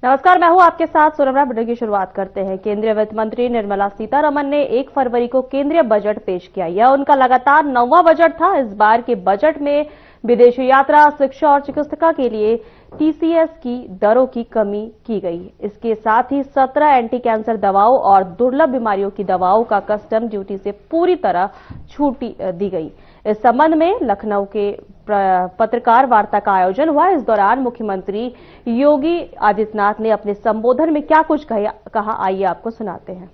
नमस्कार, मैं हूं आपके साथ सोनमरा। बुलेटिन की शुरुआत करते हैं। केंद्रीय वित्त मंत्री निर्मला सीतारमण ने 1 फरवरी को केंद्रीय बजट पेश किया। यह उनका लगातार 9वां बजट था। इस बार के बजट में विदेशी यात्रा, शिक्षा और चिकित्सा के लिए टीसीएस की दरों की कमी की गई। इसके साथ ही 17 एंटी कैंसर दवाओं और दुर्लभ बीमारियों की दवाओं का कस्टम ड्यूटी से पूरी तरह छूट दी गई। इस संबंध में लखनऊ के पत्रकार वार्ता का आयोजन हुआ। इस दौरान मुख्यमंत्री योगी आदित्यनाथ ने अपने संबोधन में क्या कुछ कहा, आइए आपको सुनाते हैं।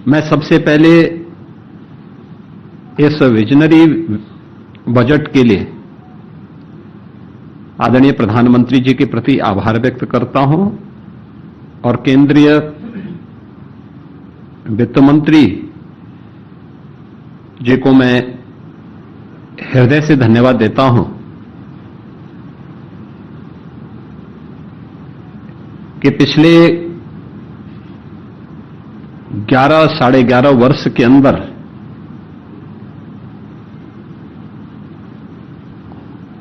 मैं सबसे पहले इस विजनरी बजट के लिए आदरणीय प्रधानमंत्री जी के प्रति आभार व्यक्त करता हूं और केंद्रीय वित्त मंत्री जी को मैं हृदय से धन्यवाद देता हूं कि पिछले 11 साढ़े 11 वर्ष के अंदर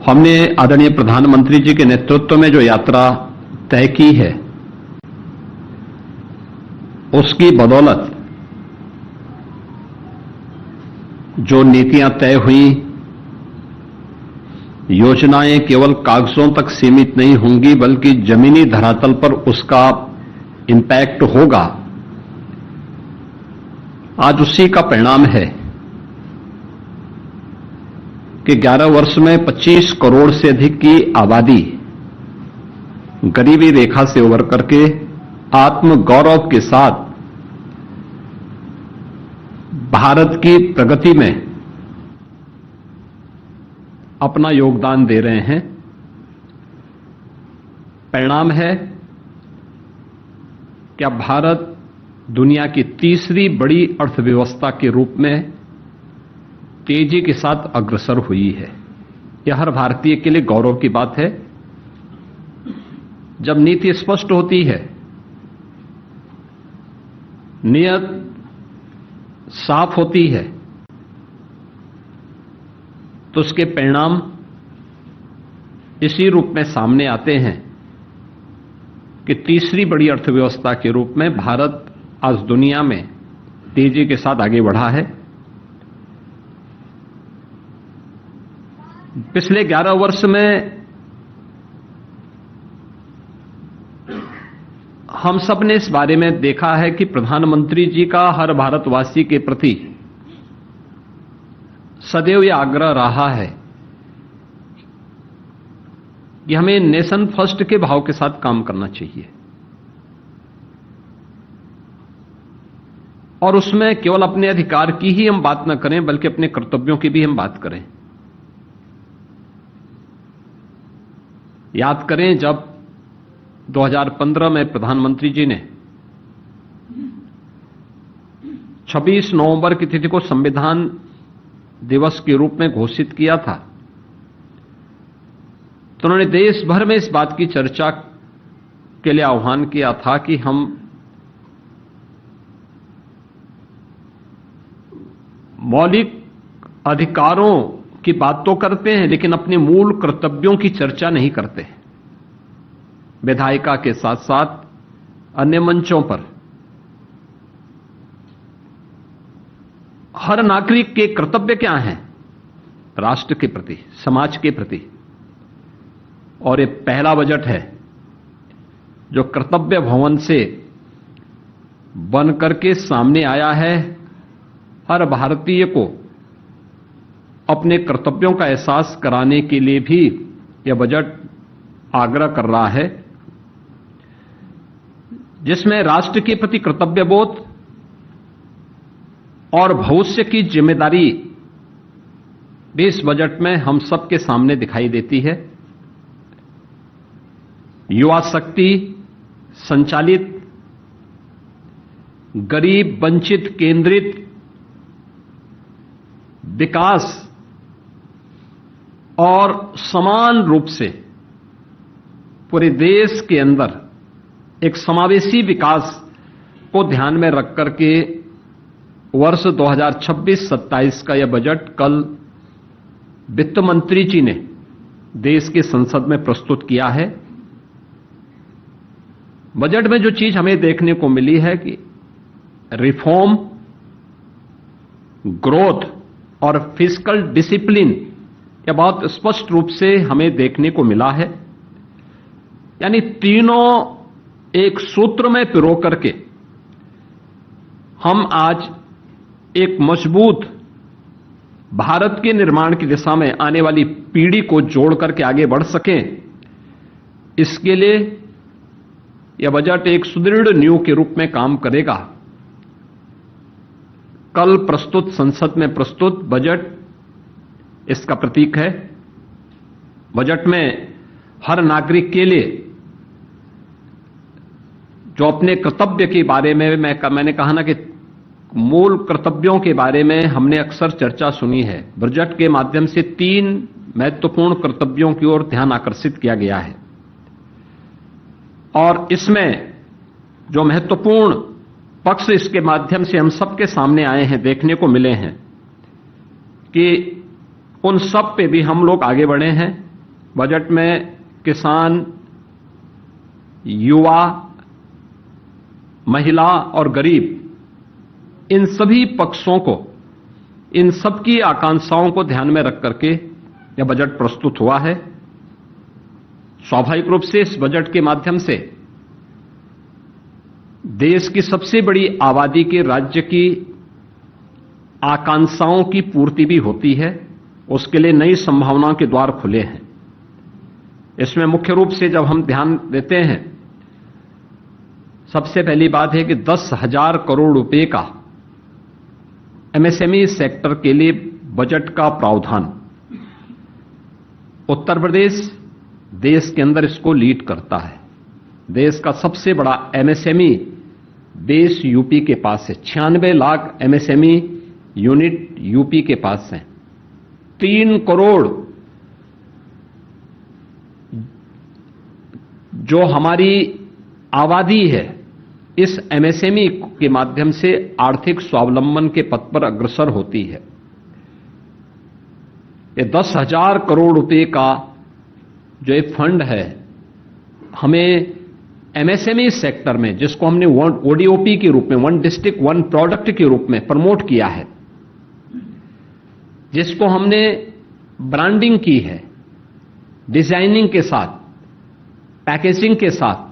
हमने आदरणीय प्रधानमंत्री जी के नेतृत्व में जो यात्रा तय की है, उसकी बदौलत जो नीतियां तय हुई, योजनाएं केवल कागजों तक सीमित नहीं होंगी बल्कि जमीनी धरातल पर उसका इंपैक्ट होगा। आज उसी का परिणाम है कि 11 वर्ष में 25 करोड़ से अधिक की आबादी गरीबी रेखा से उबर करके आत्मगौरव के साथ भारत की प्रगति में अपना योगदान दे रहे हैं। परिणाम है कि अब भारत दुनिया की तीसरी बड़ी अर्थव्यवस्था के रूप में तेजी के साथ अग्रसर हुई है। यह हर भारतीय के लिए गौरव की बात है। जब नीति स्पष्ट होती है, नियत साफ होती है, तो उसके परिणाम इसी रूप में सामने आते हैं कि तीसरी बड़ी अर्थव्यवस्था के रूप में भारत आज दुनिया में तेजी के साथ आगे बढ़ा है। पिछले 11 वर्ष में हम सब ने इस बारे में देखा है कि प्रधानमंत्री जी का हर भारतवासी के प्रति सदैव यह आग्रह रहा है कि हमें नेशन फर्स्ट के भाव के साथ काम करना चाहिए और उसमें केवल अपने अधिकार की ही हम बात न करें बल्कि अपने कर्तव्यों की भी हम बात करें। याद करें, जब 2015 में प्रधानमंत्री जी ने 26 नवंबर की तिथि को संविधान दिवस के रूप में घोषित किया था, तो उन्होंने देश भर में इस बात की चर्चा के लिए आह्वान किया था कि हम मौलिक अधिकारों की बात तो करते हैं लेकिन अपने मूल कर्तव्यों की चर्चा नहीं करते। विधायिका के साथ साथ अन्य मंचों पर हर नागरिक के कर्तव्य क्या हैं राष्ट्र के प्रति, समाज के प्रति। और ये पहला बजट है जो कर्तव्य भवन से बन करके सामने आया है। हर भारतीय को अपने कर्तव्यों का एहसास कराने के लिए भी यह बजट आग्रह कर रहा है, जिसमें राष्ट्र के प्रति कर्तव्यबोध और भविष्य की जिम्मेदारी भी इस बजट में हम सबके सामने दिखाई देती है। युवा शक्ति संचालित, गरीब वंचित केंद्रित विकास और समान रूप से पूरे देश के अंदर एक समावेशी विकास को ध्यान में रख करके वर्ष 2026-27 का यह बजट कल वित्त मंत्री जी ने देश की संसद में प्रस्तुत किया है। बजट में जो चीज हमें देखने को मिली है कि रिफॉर्म, ग्रोथ और फिस्कल डिसिप्लिन यह बहुत स्पष्ट रूप से हमें देखने को मिला है। यानी तीनों एक सूत्र में पिरो करके हम आज एक मजबूत भारत के निर्माण की दिशा में आने वाली पीढ़ी को जोड़ करके आगे बढ़ सकें, इसके लिए यह बजट एक सुदृढ़ नींव के रूप में काम करेगा। कल प्रस्तुत संसद में प्रस्तुत बजट इसका प्रतीक है। बजट में हर नागरिक के लिए जो अपने कर्तव्य के बारे में मैंने कहा ना कि मूल कर्तव्यों के बारे में हमने अक्सर चर्चा सुनी है। बजट के माध्यम से 3 महत्वपूर्ण कर्तव्यों की ओर ध्यान आकर्षित किया गया है और इसमें जो महत्वपूर्ण पक्ष इसके माध्यम से हम सबके सामने आए हैं, देखने को मिले हैं कि उन सब पे भी हम लोग आगे बढ़े हैं। बजट में किसान, युवा, महिला और गरीब, इन सभी पक्षों को, इन सबकी आकांक्षाओं को ध्यान में रख करके यह बजट प्रस्तुत हुआ है। स्वाभाविक रूप से इस बजट के माध्यम से देश की सबसे बड़ी आबादी के राज्य की आकांक्षाओं की पूर्ति भी होती है। उसके लिए नई संभावनाओं के द्वार खुले हैं। इसमें मुख्य रूप से जब हम ध्यान देते हैं, सबसे पहली बात है कि 10,000 करोड़ रुपए का एमएसएमई सेक्टर के लिए बजट का प्रावधान। उत्तर प्रदेश देश के अंदर इसको लीड करता है। देश का सबसे बड़ा एमएसएमई बेस यूपी के पास है। 96 लाख एमएसएमई यूनिट यूपी के पास है। 3 करोड़ जो हमारी आबादी है, इस एमएसएमई के माध्यम से आर्थिक स्वावलंबन के पथ पर अग्रसर होती है। ये 10,000 करोड़ रुपए का जो एक फंड है, हमें एमएसएमई सेक्टर में, जिसको हमने ओडीओपी के रूप में, वन डिस्ट्रिक्ट वन प्रोडक्ट के रूप में प्रमोट किया है, जिसको हमने ब्रांडिंग की है, डिजाइनिंग के साथ, पैकेजिंग के साथ,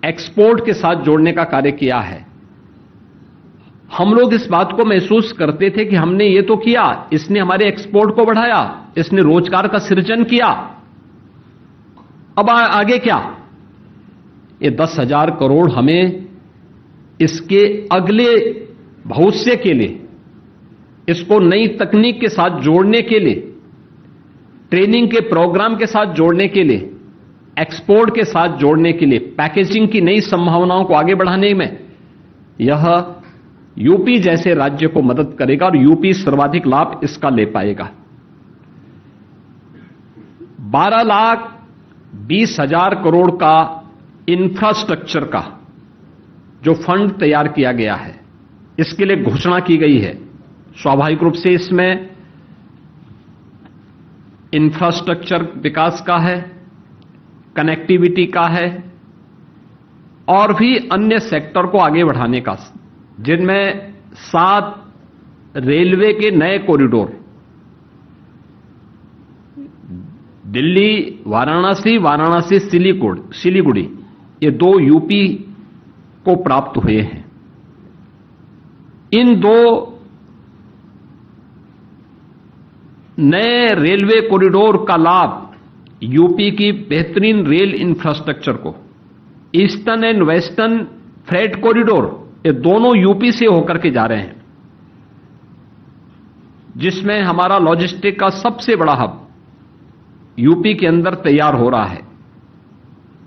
एक्सपोर्ट के साथ जोड़ने का कार्य किया है। हम लोग इस बात को महसूस करते थे कि हमने ये तो किया, इसने हमारे एक्सपोर्ट को बढ़ाया, इसने रोजगार का सृजन किया, अब आगे क्या? ये 10,000 करोड़ हमें इसके अगले भविष्य के लिए, इसको नई तकनीक के साथ जोड़ने के लिए, ट्रेनिंग के प्रोग्राम के साथ जोड़ने के लिए, एक्सपोर्ट के साथ जोड़ने के लिए, पैकेजिंग की नई संभावनाओं को आगे बढ़ाने में यह यूपी जैसे राज्य को मदद करेगा और यूपी सर्वाधिक लाभ इसका ले पाएगा। 12,20,000 करोड़ का इंफ्रास्ट्रक्चर का जो फंड तैयार किया गया है, इसके लिए घोषणा की गई है। स्वाभाविक रूप से इसमें इंफ्रास्ट्रक्चर विकास का है, कनेक्टिविटी का है और भी अन्य सेक्टर को आगे बढ़ाने का, जिनमें 7 रेलवे के नए कॉरिडोर, दिल्ली वाराणसी, वाराणसी सिलीगुड़ी, ये 2 यूपी को प्राप्त हुए हैं। इन 2 नए रेलवे कॉरिडोर का लाभ यूपी की बेहतरीन रेल इंफ्रास्ट्रक्चर को, eastern and western freight corridor, ये दोनों यूपी से होकर के जा रहे हैं, जिसमें हमारा लॉजिस्टिक का सबसे बड़ा हब यूपी के अंदर तैयार हो रहा है।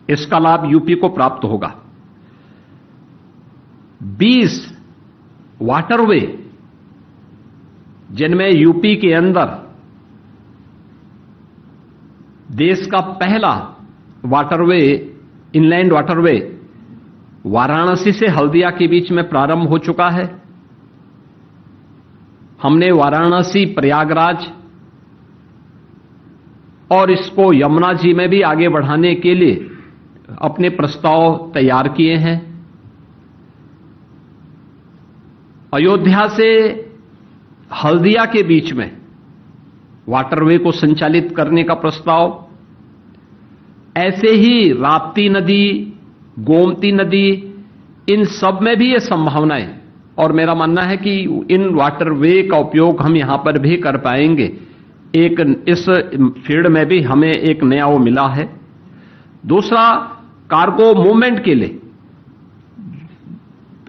इसका लाभ यूपी को प्राप्त होगा। 20 वाटरवे, जिनमें यूपी के अंदर देश का पहला वाटरवे, इनलैंड वाटरवे वाराणसी से हल्दिया के बीच में प्रारंभ हो चुका है। हमने वाराणसी, प्रयागराज और इसको यमुना जी में भी आगे बढ़ाने के लिए अपने प्रस्ताव तैयार किए हैं। अयोध्या से हल्दिया के बीच में वाटरवे को संचालित करने का प्रस्ताव, ऐसे ही राप्ती नदी, गोमती नदी, इन सब में भी ये संभावनाएं, और मेरा मानना है कि इन वाटरवे का उपयोग हम यहां पर भी कर पाएंगे। एक इस फील्ड में भी हमें एक नया वो मिला है। दूसरा, कार्गो मूवमेंट के लिए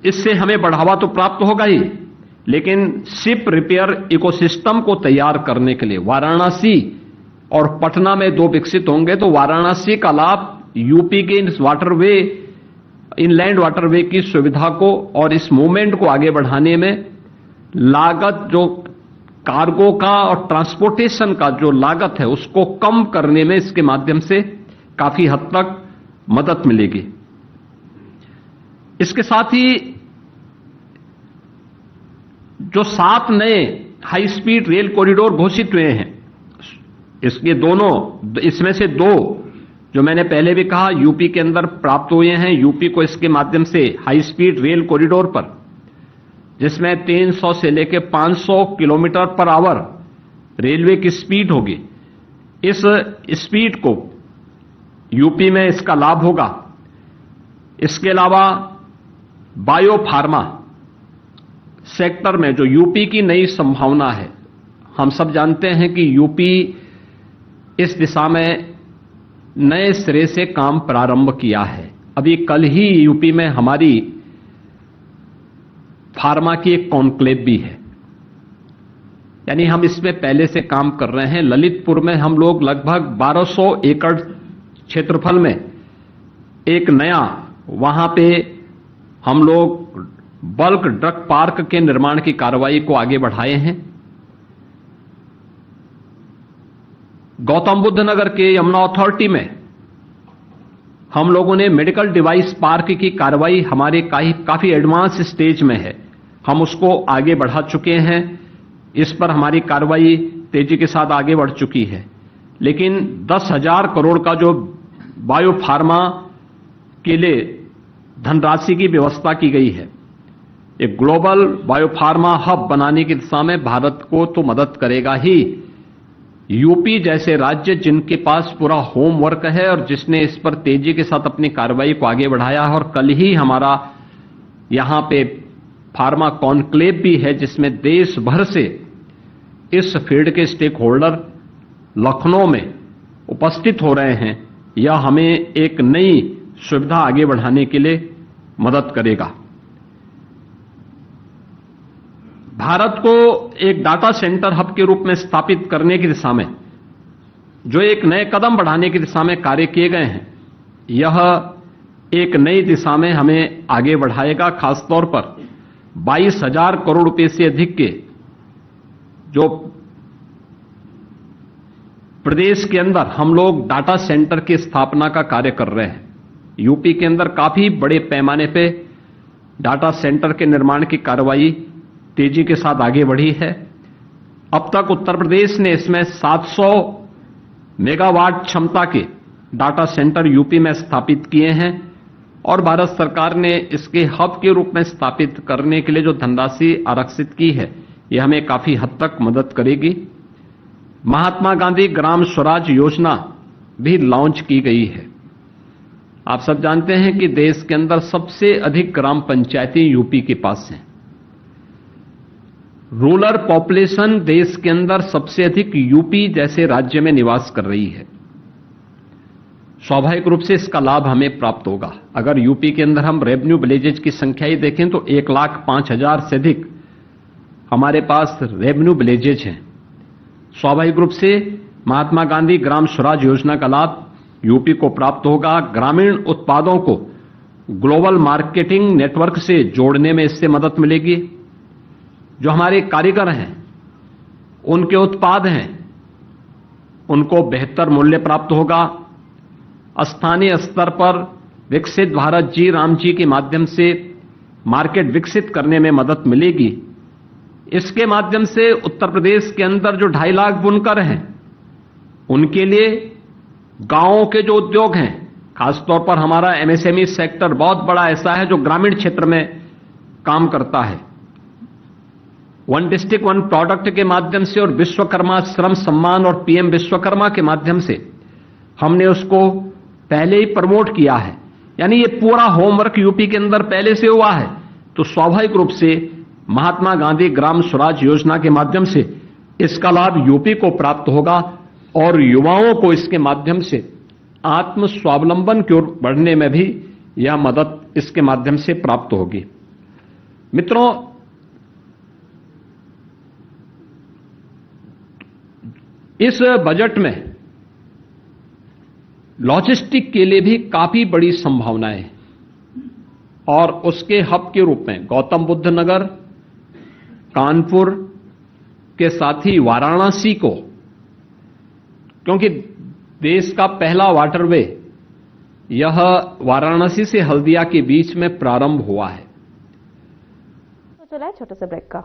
इससे हमें बढ़ावा तो प्राप्त होगा ही, लेकिन शिप रिपेयर इकोसिस्टम को तैयार करने के लिए वाराणसी और पटना में 2 विकसित होंगे, तो वाराणसी का लाभ यूपी के इस वाटरवे, इनलैंड वाटरवे की सुविधा को और इस मूवमेंट को आगे बढ़ाने में लागत, जो कार्गो का और ट्रांसपोर्टेशन का जो लागत है उसको कम करने में इसके माध्यम से काफी हद तक मदद मिलेगी। इसके साथ ही जो 7 नए हाई स्पीड रेल कॉरिडोर घोषित हुए हैं, इसके दोनों, इसमें से 2 जो मैंने पहले भी कहा यूपी के अंदर प्राप्त हुए हैं। यूपी को इसके माध्यम से हाई स्पीड रेल कॉरिडोर पर, जिसमें 300 से लेकर 500 किलोमीटर पर आवर रेलवे की स्पीड होगी, इस स्पीड को यूपी में इसका लाभ होगा। इसके अलावा बायो फार्मा सेक्टर में जो यूपी की नई संभावना है, हम सब जानते हैं कि यूपी इस दिशा में नए सिरे से काम प्रारंभ किया है। अभी कल ही यूपी में हमारी फार्मा की एक कॉन्क्लेव भी है, यानी हम इसमें पहले से काम कर रहे हैं। ललितपुर में हम लोग लगभग 1200 एकड़ क्षेत्रफल में एक नया, वहां पे हम लोग बल्क ड्रग पार्क के निर्माण की कार्रवाई को आगे बढ़ाए हैं। गौतम बुद्ध नगर के यमुना अथॉरिटी में हम लोगों ने मेडिकल डिवाइस पार्क की कार्रवाई हमारे काफी एडवांस स्टेज में है, हम उसको आगे बढ़ा चुके हैं। इस पर हमारी कार्रवाई तेजी के साथ आगे बढ़ चुकी है। लेकिन 10,000 करोड़ का जो बायो फार्मा के लिए धनराशि की व्यवस्था की गई है, एक ग्लोबल बायोफार्मा हब बनाने की दिशा में भारत को तो मदद करेगा ही। यूपी जैसे राज्य जिनके पास पूरा होमवर्क है और जिसने इस पर तेजी के साथ अपनी कार्रवाई को आगे बढ़ाया है, और कल ही हमारा यहां पे फार्मा कॉन्क्लेव भी है जिसमें देश भर से इस फील्ड के स्टेक होल्डर लखनऊ में उपस्थित हो रहे हैं। यह हमें एक नई सुविधा आगे बढ़ाने के लिए मदद करेगा। भारत को एक डाटा सेंटर हब के रूप में स्थापित करने की दिशा में जो एक नए कदम बढ़ाने की दिशा में कार्य किए गए हैं, यह एक नई दिशा में हमें आगे बढ़ाएगा। खासतौर पर 22,000 करोड़ रुपए से अधिक के जो प्रदेश के अंदर हम लोग डाटा सेंटर की स्थापना का कार्य कर रहे हैं। यूपी के अंदर काफी बड़े पैमाने पे डाटा सेंटर के निर्माण की कार्रवाई तेजी के साथ आगे बढ़ी है। अब तक उत्तर प्रदेश ने इसमें 700 मेगावाट क्षमता के डाटा सेंटर यूपी में स्थापित किए हैं, और भारत सरकार ने इसके हब के रूप में स्थापित करने के लिए जो धनराशि आरक्षित की है, यह हमें काफी हद तक मदद करेगी। महात्मा गांधी ग्राम स्वराज योजना भी लॉन्च की गई है। आप सब जानते हैं कि देश के अंदर सबसे अधिक ग्राम पंचायतें यूपी के पास हैं। रूरल पॉपुलेशन देश के अंदर सबसे अधिक यूपी जैसे राज्य में निवास कर रही है। स्वाभाविक रूप से इसका लाभ हमें प्राप्त होगा। अगर यूपी के अंदर हम रेवेन्यू विलेजेज की संख्या ही देखें तो 1,05,000 से अधिक हमारे पास रेवेन्यू विलेजेज हैं। स्वाभाविक रूप से महात्मा गांधी ग्राम स्वराज योजना का लाभ यूपी को प्राप्त होगा। ग्रामीण उत्पादों को ग्लोबल मार्केटिंग नेटवर्क से जोड़ने में इससे मदद मिलेगी। जो हमारे कारीगर हैं, उनके उत्पाद हैं, उनको बेहतर मूल्य प्राप्त होगा। स्थानीय स्तर पर विकसित भारत जी राम जी के माध्यम से मार्केट विकसित करने में मदद मिलेगी। इसके माध्यम से उत्तर प्रदेश के अंदर जो 2.5 लाख बुनकर हैं, उनके लिए गांवों के जो उद्योग हैं, खासतौर पर हमारा एमएसएमई सेक्टर बहुत बड़ा ऐसा है जो ग्रामीण क्षेत्र में काम करता है। वन डिस्ट्रिक्ट वन प्रोडक्ट के माध्यम से और विश्वकर्मा श्रम सम्मान और पीएम विश्वकर्मा के माध्यम से हमने उसको पहले ही प्रमोट किया है। यानी ये पूरा होमवर्क यूपी के अंदर पहले से हुआ है। तो स्वाभाविक रूप से महात्मा गांधी ग्राम स्वराज योजना के माध्यम से इसका लाभ यूपी को प्राप्त होगा और युवाओं को इसके माध्यम से आत्म स्वावलंबन की ओर बढ़ने में भी यह मदद इसके माध्यम से प्राप्त होगी। मित्रों, इस बजट में लॉजिस्टिक के लिए भी काफी बड़ी संभावनाएं हैं और उसके हब के रूप में गौतम बुद्ध नगर, कानपुर के साथ ही वाराणसी को, क्योंकि देश का पहला वाटरवे यह वाराणसी से हल्दिया के बीच में प्रारंभ हुआ है। तो चला है छोटे से ब्रेक का।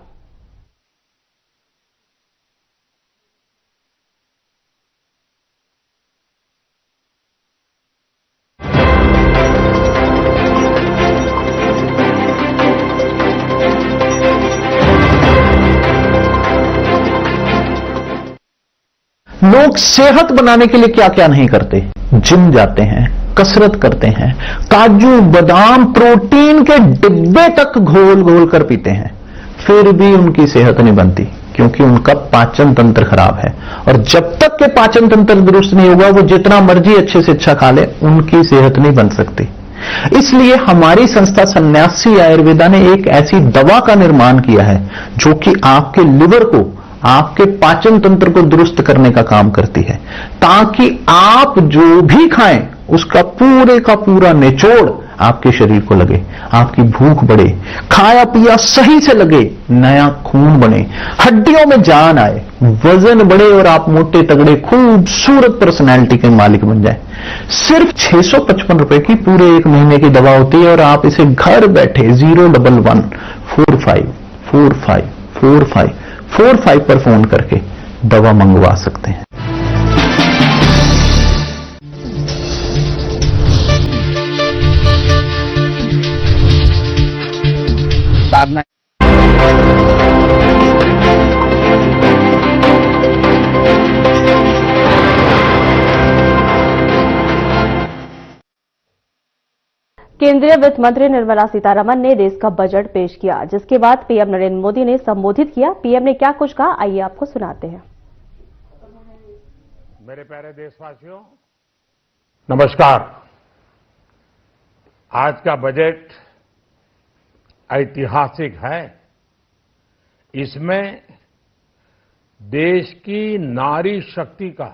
लोग सेहत बनाने के लिए क्या क्या नहीं करते। जिम जाते हैं, कसरत करते हैं, काजू बादाम प्रोटीन के डिब्बे तक घोल घोल कर पीते हैं, फिर भी उनकी सेहत नहीं बनती क्योंकि उनका पाचन तंत्र खराब है। और जब तक के पाचन तंत्र दुरुस्त नहीं होगा, वो जितना मर्जी अच्छे से अच्छा खा ले, उनकी सेहत नहीं बन सकती। इसलिए हमारी संस्था सन्यासी आयुर्वेदा ने एक ऐसी दवा का निर्माण किया है जो कि आपके लिवर को, आपके पाचन तंत्र को दुरुस्त करने का काम करती है, ताकि आप जो भी खाएं उसका पूरे का पूरा निचोड़ आपके शरीर को लगे, आपकी भूख बढ़े, खाया पिया सही से लगे, नया खून बने, हड्डियों में जान आए, वजन बढ़े और आप मोटे तगड़े खूबसूरत पर्सनैलिटी के मालिक बन जाए। सिर्फ 655 रुपए की पूरे एक महीने की दवा होती है और आप इसे घर बैठे 01145454545 पर फोन करके दवा मंगवा सकते हैं। केंद्रीय वित्त मंत्री निर्मला सीतारमण ने देश का बजट पेश किया, जिसके बाद पीएम नरेंद्र मोदी ने संबोधित किया। पीएम ने क्या कुछ कहा, आइए आपको सुनाते हैं। मेरे प्यारे देशवासियों, नमस्कार। आज का बजट ऐतिहासिक है। इसमें देश की नारी शक्ति का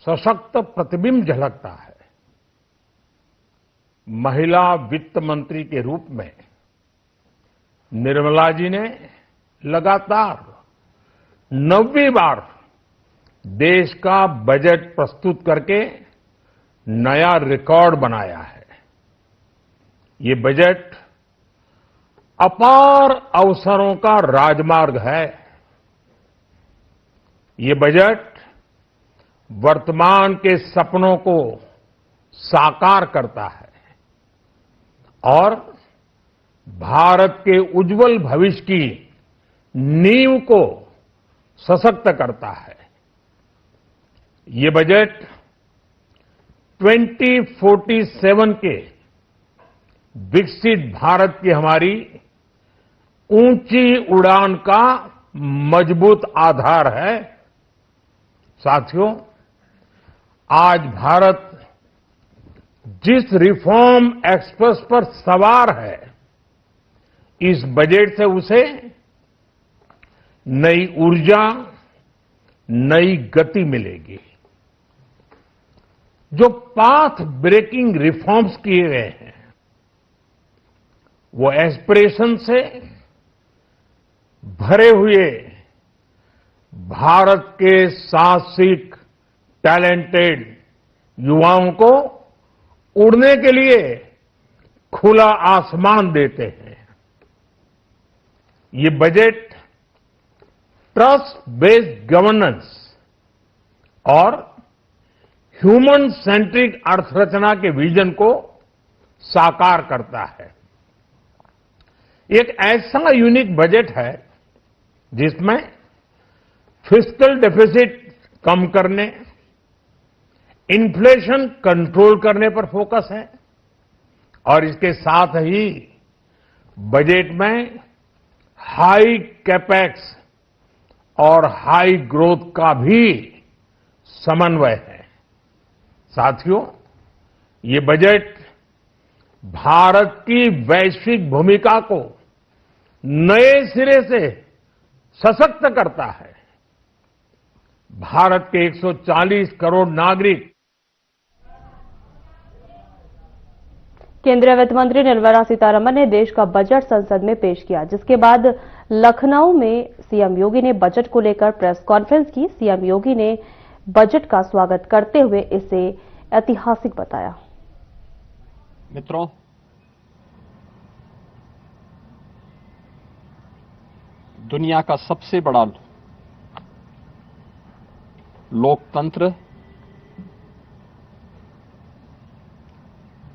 सशक्त प्रतिबिंब झलकता है। महिला वित्त मंत्री के रूप में निर्मला जी ने लगातार 9वीं बार देश का बजट प्रस्तुत करके नया रिकॉर्ड बनाया है। ये बजट अपार अवसरों का राजमार्ग है। ये बजट वर्तमान के सपनों को साकार करता है और भारत के उज्जवल भविष्य की नींव को सशक्त करता है। ये बजट 2047 के विकसित भारत की हमारी ऊंची उड़ान का मजबूत आधार है। साथियों, आज भारत जिस रिफॉर्म एक्सप्रेस पर सवार है, इस बजट से उसे नई ऊर्जा, नई गति मिलेगी। जो पाथ ब्रेकिंग रिफॉर्म्स किए गए हैं, वो एस्पिरेशन से भरे हुए भारत के साहसिक, टैलेंटेड युवाओं को उड़ने के लिए खुला आसमान देते हैं। ये बजट ट्रस्ट बेस्ड गवर्नेंस और ह्यूमन सेंट्रिक अर्थरचना के विजन को साकार करता है। एक ऐसा यूनिक बजट है जिसमें फिस्कल डेफिसिट कम करने, इन्फ्लेशन कंट्रोल करने पर फोकस है और इसके साथ ही बजट में हाई कैपेक्स और हाई ग्रोथ का भी समन्वय है। साथियों, ये बजट भारत की वैश्विक भूमिका को नए सिरे से सशक्त करता है। भारत के 140 करोड़ नागरिक केंद्रीय वित्त मंत्री निर्मला सीतारमण ने देश का बजट संसद में पेश किया, जिसके बाद लखनऊ में सीएम योगी ने बजट को लेकर प्रेस कॉन्फ्रेंस की। सीएम योगी ने बजट का स्वागत करते हुए इसे ऐतिहासिक बताया। मित्रों, दुनिया का सबसे बड़ा लोकतंत्र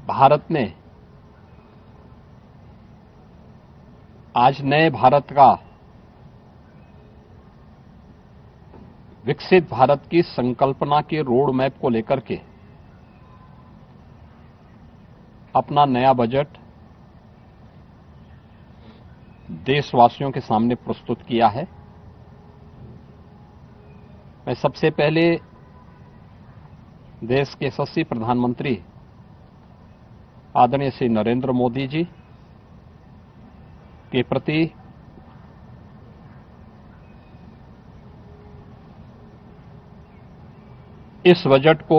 भारत ने आज नए भारत का, विकसित भारत की संकल्पना के रोड मैप को लेकर के अपना नया बजट देशवासियों के सामने प्रस्तुत किया है। मैं सबसे पहले देश के यशस्वी प्रधानमंत्री आदरणीय श्री नरेंद्र मोदी जी के प्रति इस बजट को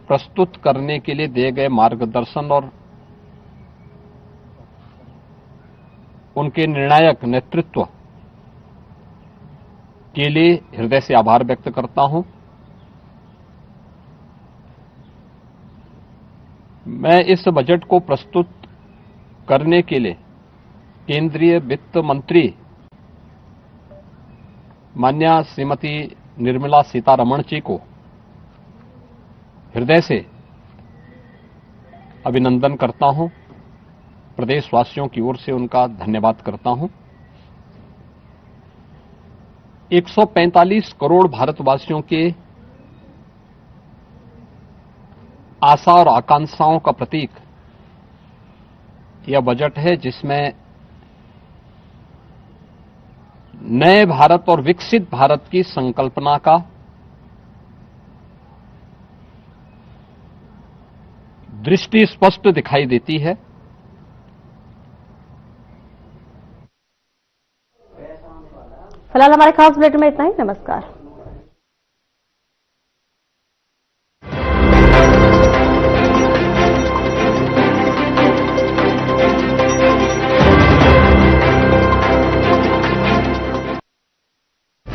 प्रस्तुत करने के लिए दिए गए मार्गदर्शन और उनके निर्णायक नेतृत्व के लिए हृदय से आभार व्यक्त करता हूं। मैं इस बजट को प्रस्तुत करने के लिए केंद्रीय वित्त मंत्री माननीय श्रीमती निर्मला सीतारमण जी को हृदय से अभिनंदन करता हूं, प्रदेशवासियों की ओर से उनका धन्यवाद करता हूं। 145 करोड़ भारतवासियों के आशा और आकांक्षाओं का प्रतीक यह बजट है, जिसमें नए भारत और विकसित भारत की संकल्पना का दृष्टि स्पष्ट दिखाई देती है। फिलहाल हमारे खास बुलेटिन में इतना ही। नमस्कार।